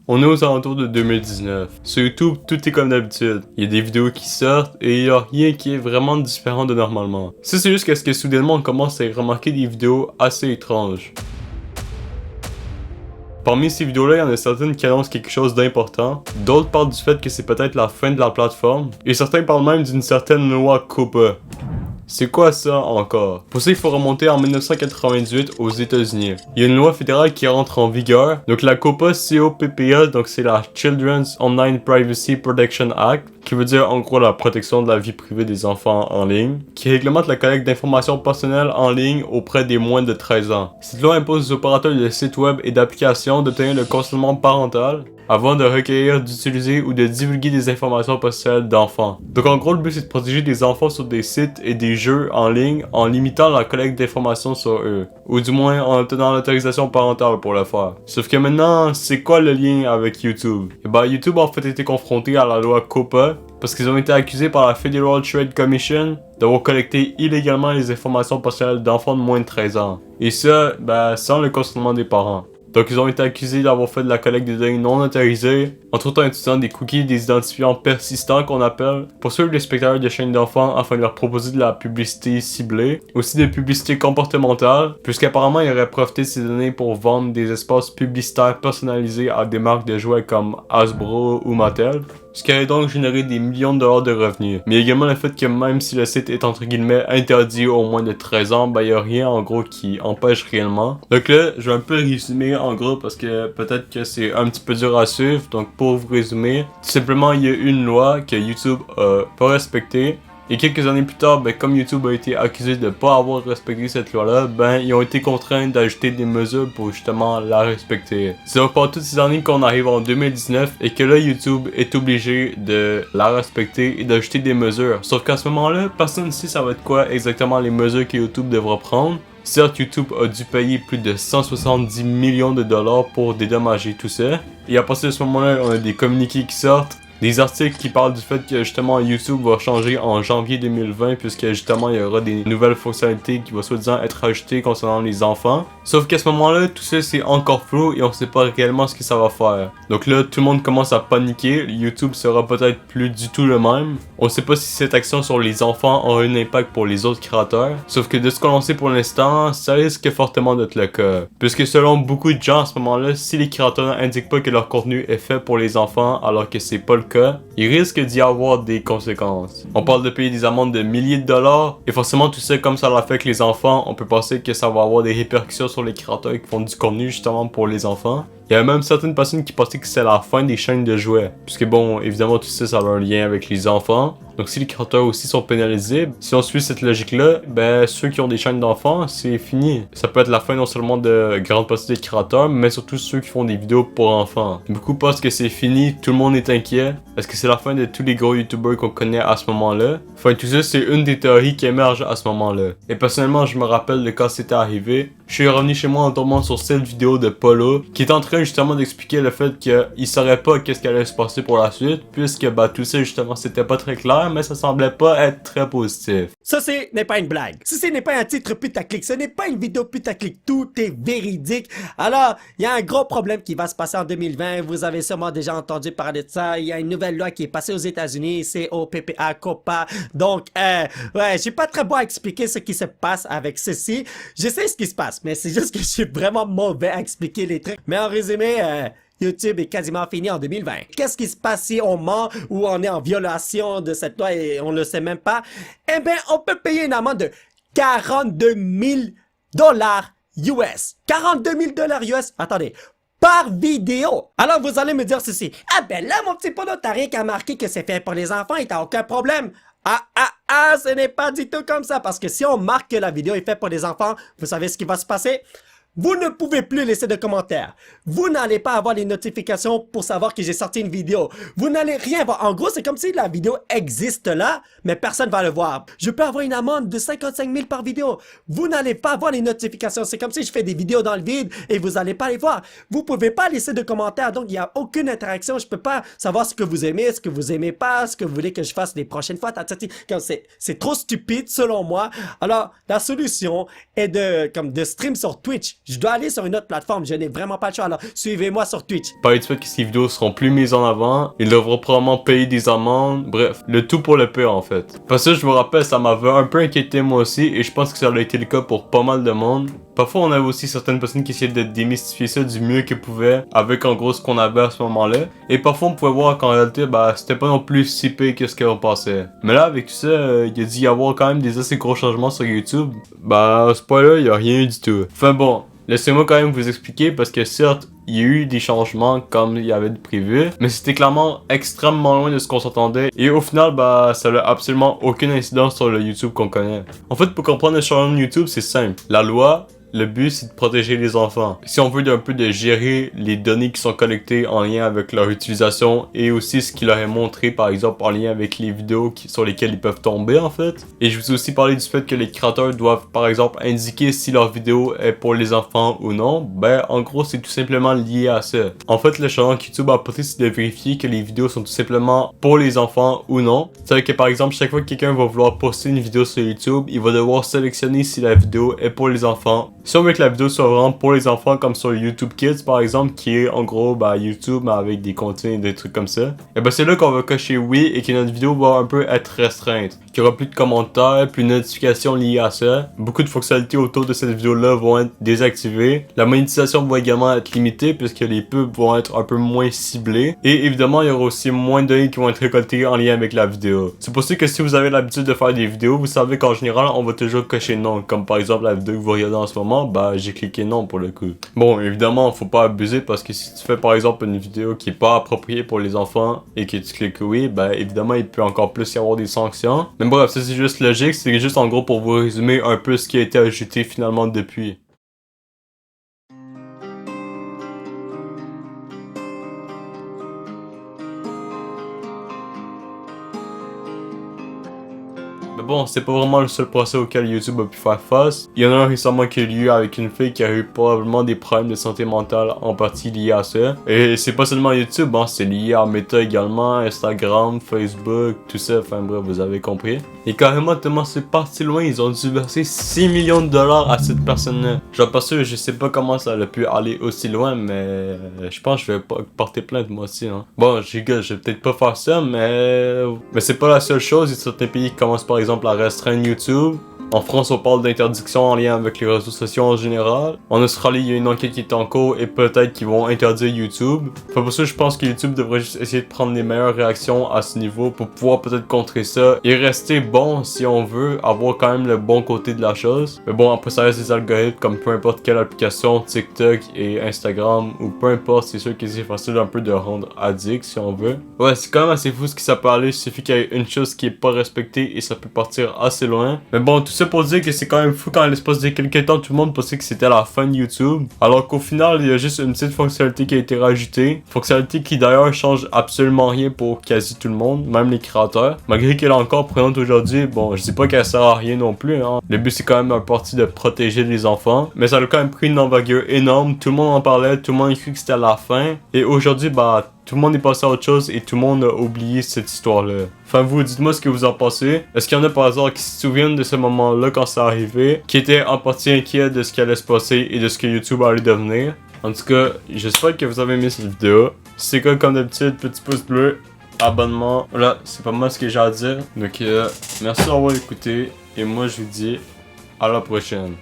On est aux alentours de 2019. Sur YouTube, tout est comme d'habitude. Il y a des vidéos qui sortent et il n'y a rien qui est vraiment différent de normalement. Ça, c'est juste parce que soudainement on commence à remarquer des vidéos assez étranges. Parmi ces vidéos-là, il y en a certaines qui annoncent quelque chose d'important, d'autres parlent du fait que c'est peut-être la fin de la plateforme, et certains parlent même d'une certaine loi COPPA. C'est quoi ça encore? Pour ça, il faut remonter en 1998 aux États-Unis. Il y a une loi fédérale qui rentre en vigueur. Donc la COPPA, C-O-P-P-A, donc c'est la Children's Online Privacy Protection Act, qui veut dire en gros la protection de la vie privée des enfants en ligne, qui réglemente la collecte d'informations personnelles en ligne auprès des moins de 13 ans. Cette loi impose aux opérateurs de sites web et d'applications d'obtenir le consentement parental avant de recueillir, d'utiliser ou de divulguer des informations personnelles d'enfants. Donc en gros, le but c'est de protéger des enfants sur des sites et des jeux en ligne en limitant la collecte d'informations sur eux, ou du moins en obtenant l'autorisation parentale pour le faire. Sauf que maintenant, c'est quoi le lien avec YouTube? Et ben YouTube a en fait été confronté à la loi COPPA parce qu'ils ont été accusés par la Federal Trade Commission d'avoir collecté illégalement les informations personnelles d'enfants de moins de 13 ans. Et ça, sans le consentement des parents. Donc ils ont été accusés d'avoir fait de la collecte des données non autorisées, entre autres en utilisant des cookies et des identifiants persistants qu'on appelle, pour suivre les spectateurs de chaînes d'enfants afin de leur proposer de la publicité ciblée, aussi des publicités comportementales, puisqu'apparemment ils auraient profité de ces données pour vendre des espaces publicitaires personnalisés à des marques de jouets comme Hasbro ou Mattel, ce qui aurait donc généré des millions de dollars de revenus. Mais également le fait que même si le site est entre guillemets interdit aux moins de 13 ans, il n'y a rien en gros qui empêche réellement. Donc là, je vais un peu résumer en gros parce que peut-être que c'est un petit peu dur à suivre. Donc pour vous résumer, tout simplement il y a une loi que YouTube a pas respectée. Et quelques années plus tard, comme YouTube a été accusé de ne pas avoir respecté cette loi-là, ils ont été contraints d'ajouter des mesures pour justement la respecter. C'est donc pendant toutes ces années qu'on arrive en 2019 et que là, YouTube est obligé de la respecter et d'ajouter des mesures. Sauf qu'à ce moment-là, personne ne sait ça va être quoi exactement les mesures que YouTube devra prendre. Certes, YouTube a dû payer plus de 170 millions de dollars pour dédommager tout ça. Et à partir de ce moment-là, on a des communiqués qui sortent. Des articles qui parlent du fait que justement YouTube va changer en janvier 2020 puisque justement il y aura des nouvelles fonctionnalités qui vont soi-disant être ajoutées concernant les enfants. Sauf qu'à ce moment-là, tout ça c'est encore flou et on sait pas réellement ce que ça va faire. Donc là, tout le monde commence à paniquer, YouTube sera peut-être plus du tout le même. On sait pas si cette action sur les enfants aura un impact pour les autres créateurs. Sauf que de ce qu'on sait pour l'instant, ça risque fortement d'être le cas. Puisque selon beaucoup de gens à ce moment-là, si les créateurs n'indiquent pas que leur contenu est fait pour les enfants alors que c'est pas le cas, il risque d'y avoir des conséquences. On parle de payer des amendes de milliers de dollars, et forcément tout ça comme ça l'affecte les enfants, on peut penser que ça va avoir des répercussions sur les créateurs qui font du contenu justement pour les enfants. Il y a même certaines personnes qui pensaient que c'est la fin des chaînes de jouets. Puisque bon, évidemment tout ça, ça a un lien avec les enfants. Donc si les créateurs aussi sont pénalisés, si on suit cette logique-là, ceux qui ont des chaînes d'enfants, c'est fini. Ça peut être la fin non seulement de grande partie des créateurs, mais surtout ceux qui font des vidéos pour enfants. Beaucoup pensent que c'est fini, tout le monde est inquiet. Est-ce que c'est la fin de tous les gros youtubeurs qu'on connaît à ce moment-là? Enfin tout ça, c'est une des théories qui émerge à ce moment-là. Et personnellement, je me rappelle de quand c'était arrivé. Je suis revenu chez moi en tombant sur cette vidéo de Polo, qui est en train justement d'expliquer le fait qu'il saurait pas qu'est-ce qui allait se passer pour la suite, puisque tout ça justement c'était pas très clair, mais ça semblait pas être très positif. Ceci n'est pas une blague. Ceci n'est pas un titre putaclic. Ce n'est pas une vidéo putaclic. Tout est véridique. Alors, il y a un gros problème qui va se passer en 2020. Vous avez sûrement déjà entendu parler de ça. Il y a une nouvelle loi qui est passée aux États-Unis. C'est COPPA, COPPA. Donc, je suis pas très bon à expliquer ce qui se passe avec ceci. Je sais ce qui se passe, mais c'est juste que je suis vraiment mauvais à expliquer les trucs. Mais en résumé, YouTube est quasiment fini en 2020. Qu'est-ce qui se passe si on ment ou on est en violation de cette loi et on ne le sait même pas? Eh bien, on peut payer une amende de 42 000 dollars US. 42 000 dollars US, attendez, par vidéo. Alors vous allez me dire ceci. Ah ben là, mon petit pono, t'as rien qu'à marquer que c'est fait pour les enfants et t'as aucun problème. Ce n'est pas du tout comme ça, parce que si on marque que la vidéo est faite pour les enfants, vous savez ce qui va se passer? Vous ne pouvez plus laisser de commentaires. Vous n'allez pas avoir les notifications pour savoir que j'ai sorti une vidéo. Vous n'allez rien voir. En gros, c'est comme si la vidéo existe là, mais personne va le voir. Je peux avoir une amende de 55 000 par vidéo. Vous n'allez pas voir les notifications. C'est comme si je fais des vidéos dans le vide et vous n'allez pas les voir. Vous pouvez pas laisser de commentaires, donc il n'y a aucune interaction. Je peux pas savoir ce que vous aimez, ce que vous aimez pas, ce que vous voulez que je fasse les prochaines fois. C'est trop stupide selon moi. Alors, la solution est de stream sur Twitch. Je dois aller sur une autre plateforme, je n'ai vraiment pas le choix, alors suivez-moi sur Twitch. Parler du fait que ces vidéos seront plus mises en avant, ils devront probablement payer des amendes, bref, le tout pour le pire en fait. Parce que je me rappelle, ça m'avait un peu inquiété moi aussi, et je pense que ça a été le cas pour pas mal de monde. Parfois, on avait aussi certaines personnes qui essayaient de démystifier ça du mieux qu'ils pouvaient, avec en gros ce qu'on avait à ce moment-là. Et parfois, on pouvait voir qu'en réalité, c'était pas non plus si pire que ce qu'on pensait. Mais là, avec ça, il a dû y avoir quand même des assez gros changements sur YouTube. À ce point-là, il y a rien du tout. Enfin bon, laissez-moi quand même vous expliquer parce que certes, il y a eu des changements comme il y avait prévu, mais c'était clairement extrêmement loin de ce qu'on s'attendait et au final, ça n'a absolument aucune incidence sur le YouTube qu'on connaît. En fait, pour comprendre le changement de YouTube, c'est simple. La loi, le but, c'est de protéger les enfants. Si on veut un peu de gérer les données qui sont collectées en lien avec leur utilisation et aussi ce qui leur est montré, par exemple, en lien avec les vidéos sur lesquelles ils peuvent tomber, en fait. Et je vous ai aussi parlé du fait que les créateurs doivent, par exemple, indiquer si leur vidéo est pour les enfants ou non. En gros, c'est tout simplement lié à ça. En fait, le changement que YouTube a apporté, c'est de vérifier que les vidéos sont tout simplement pour les enfants ou non. C'est-à-dire que, par exemple, chaque fois que quelqu'un va vouloir poster une vidéo sur YouTube, il va devoir sélectionner si la vidéo est pour les enfants. Si on veut que la vidéo soit vraiment pour les enfants, comme sur YouTube Kids par exemple, qui est en gros YouTube mais avec des contenus et des trucs comme ça, et c'est là qu'on va cocher oui et que notre vidéo va un peu être restreinte. Qu'il y aura plus de commentaires, plus de notifications liées à ça. Beaucoup de fonctionnalités autour de cette vidéo-là vont être désactivées. La monétisation va également être limitée puisque les pubs vont être un peu moins ciblées. Et évidemment, il y aura aussi moins de données qui vont être récoltées en lien avec la vidéo. C'est pour ça que si vous avez l'habitude de faire des vidéos, vous savez qu'en général, on va toujours cocher non. Comme par exemple la vidéo que vous regardez en ce moment, j'ai cliqué non pour le coup. Bon, évidemment, faut pas abuser parce que si tu fais par exemple une vidéo qui est pas appropriée pour les enfants et que tu cliques oui, évidemment, il peut encore plus y avoir des sanctions. Mais bref, ça c'est juste logique, c'est juste en gros pour vous résumer un peu ce qui a été ajouté finalement depuis. Mais bon, c'est pas vraiment le seul procès auquel YouTube a pu faire face. Il y en a un récemment qui a eu lieu avec une fille qui a eu probablement des problèmes de santé mentale en partie liés à ça. Et c'est pas seulement YouTube, c'est lié à Meta également, Instagram, Facebook, tout ça, enfin bref, vous avez compris. Et carrément, tellement c'est parti loin, ils ont dû verser 6 millions de dollars à cette personne-là. Genre parce que je sais pas comment ça a pu aller aussi loin, mais je pense que je vais porter plainte moi aussi. Bon, je vais peut-être pas faire ça, mais c'est pas la seule chose. Il y a certains pays qui commencent par exemple à restreindre YouTube. En France, on parle d'interdiction en lien avec les réseaux sociaux en général. En Australie, il y a une enquête qui est en cours et peut-être qu'ils vont interdire YouTube. Enfin, pour ça, je pense que YouTube devrait juste essayer de prendre les meilleures réactions à ce niveau pour pouvoir peut-être contrer ça et rester bon si on veut, avoir quand même le bon côté de la chose. Mais bon, après ça reste des algorithmes comme peu importe quelle application, TikTok et Instagram ou peu importe, c'est sûr que c'est facile un peu de rendre addict si on veut. Ouais, c'est quand même assez fou ce qui s'est parlé. Il suffit qu'il y ait une chose qui est pas respectée et ça peut partir assez loin. Mais bon, tout ça pour dire que c'est quand même fou quand à l'espace de quelques temps tout le monde pensait que c'était la fin de YouTube, alors qu'au final il y a juste une petite fonctionnalité qui a été rajoutée, fonctionnalité qui d'ailleurs change absolument rien pour quasi tout le monde, même les créateurs, malgré qu'elle est encore présente aujourd'hui. Bon, je dis pas qu'elle sert à rien non plus, le but c'est quand même un parti de protéger les enfants, mais ça a quand même pris une envergure énorme, tout le monde en parlait, tout le monde a cru que c'était la fin, et aujourd'hui tout le monde est passé à autre chose et tout le monde a oublié cette histoire-là. Enfin, vous, dites-moi ce que vous en pensez. Est-ce qu'il y en a par hasard qui se souviennent de ce moment-là quand ça arrivait, qui étaient en partie inquiets de ce qui allait se passer et de ce que YouTube allait devenir? En tout cas, j'espère que vous avez aimé cette vidéo. Si c'est comme d'habitude, petit pouce bleu, abonnement. Voilà, c'est pas mal ce que j'ai à dire. Donc, merci d'avoir écouté et moi je vous dis à la prochaine.